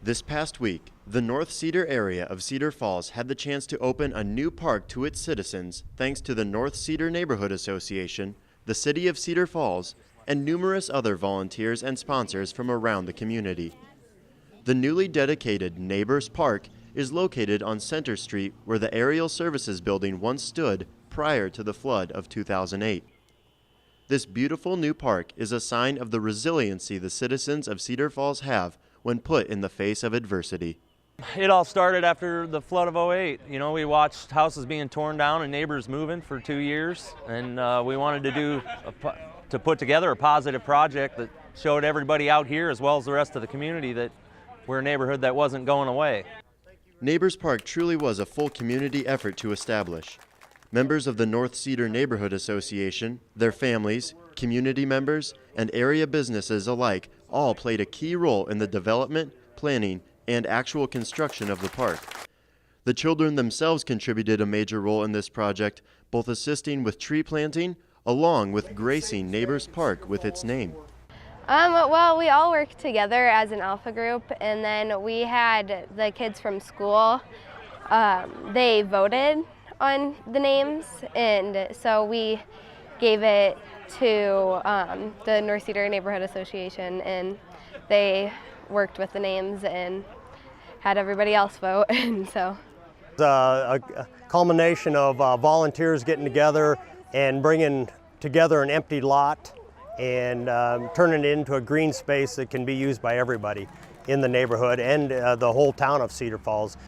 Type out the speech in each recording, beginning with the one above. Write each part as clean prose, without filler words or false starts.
This past week, the North Cedar area of Cedar Falls had the chance to open a new park to its citizens thanks to the North Cedar Neighborhood Association, the City of Cedar Falls, and numerous other volunteers and sponsors from around the community. The newly dedicated Neighbors Park is located on Center Street where the Aerial Services Building once stood prior to the flood of 2008. This beautiful new park is a sign of the resiliency the citizens of Cedar Falls have when put in the face of adversity. It all started after the flood of '08. You know, we watched houses being torn down and neighbors moving for 2 years, and we wanted to put together a positive project that showed everybody out here as well as the rest of the community that we're a neighborhood that wasn't going away. Neighbors Park truly was a full community effort to establish. Members of the North Cedar Neighborhood Association, their families, community members, and area businesses alike all played a key role in the development, planning, and actual construction of the park. The children themselves contributed a major role in this project, both assisting with tree planting along with gracing Neighbors Park with its name. Well, we all worked together as an alpha group, and then we had the kids from school. They voted on the names, and so we gave it to the North Cedar Neighborhood Association, and they worked with the names and had everybody else vote. And so it's a culmination of volunteers getting together and bringing together an empty lot and turning it into a green space that can be used by everybody in the neighborhood and the whole town of Cedar Falls.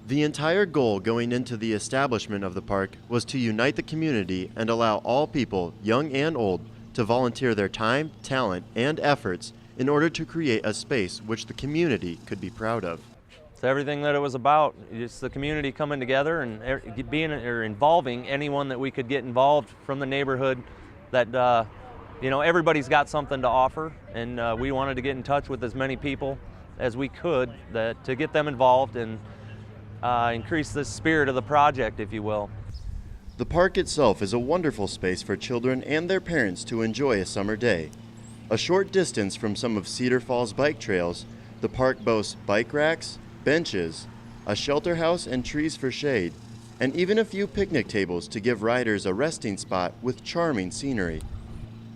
The entire goal going into the establishment of the park was to unite the community and allow all people, young and old, to volunteer their time, talent, and efforts in order to create a space which the community could be proud of. It's everything that it was about. It's the community coming together and involving anyone that we could get involved from the neighborhood. That you know, everybody's got something to offer, and we wanted to get in touch with as many people as we could to get them involved and increase the spirit of the project, if you will. The park itself is a wonderful space for children and their parents to enjoy a summer day. A short distance from some of Cedar Falls bike trails, the park boasts bike racks, benches, a shelter house and trees for shade, and even a few picnic tables to give riders a resting spot with charming scenery.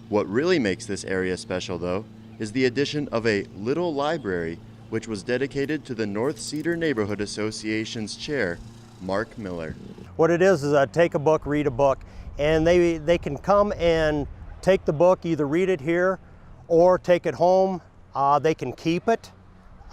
What really makes this area special, though, is the addition of a little library which was dedicated to the North Cedar Neighborhood Association's chair, Mark Miller. What it is take a book, read a book, and they can come and take the book, either read it here or take it home. They can keep it,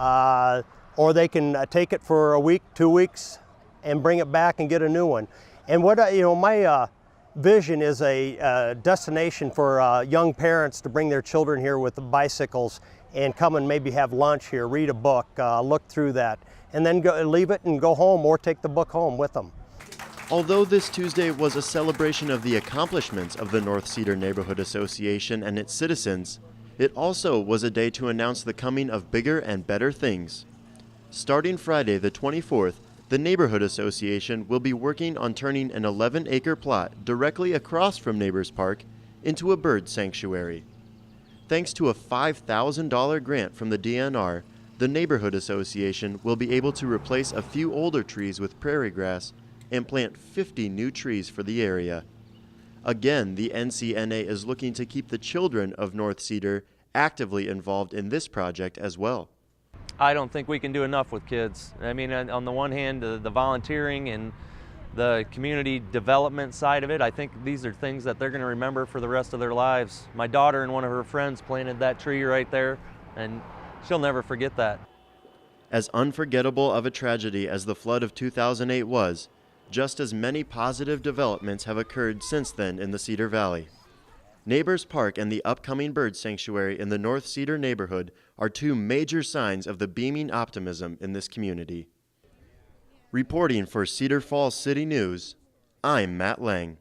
or they can take it for a week, 2 weeks, and bring it back and get a new one. And what my vision is a destination for young parents to bring their children here with the bicycles and come and maybe have lunch here, read a book, look through that, and then leave it and go home or take the book home with them. Although this Tuesday was a celebration of the accomplishments of the North Cedar Neighborhood Association and its citizens, it also was a day to announce the coming of bigger and better things. Starting Friday the 24th, the Neighborhood Association will be working on turning an 11-acre plot directly across from Neighbors Park into a bird sanctuary. Thanks to a $5,000 grant from the DNR, the Neighborhood Association will be able to replace a few older trees with prairie grass and plant 50 new trees for the area. Again, the NCNA is looking to keep the children of North Cedar actively involved in this project as well. I don't think we can do enough with kids. I mean, on the one hand, the volunteering and the community development side of it, I think these are things that they're going to remember for the rest of their lives. My daughter and one of her friends planted that tree right there, and she'll never forget that. As unforgettable of a tragedy as the flood of 2008 was, just as many positive developments have occurred since then in the Cedar Valley. Neighbors Park and the upcoming bird sanctuary in the North Cedar neighborhood are two major signs of the beaming optimism in this community. Reporting for Cedar Falls City News, I'm Matt Lang.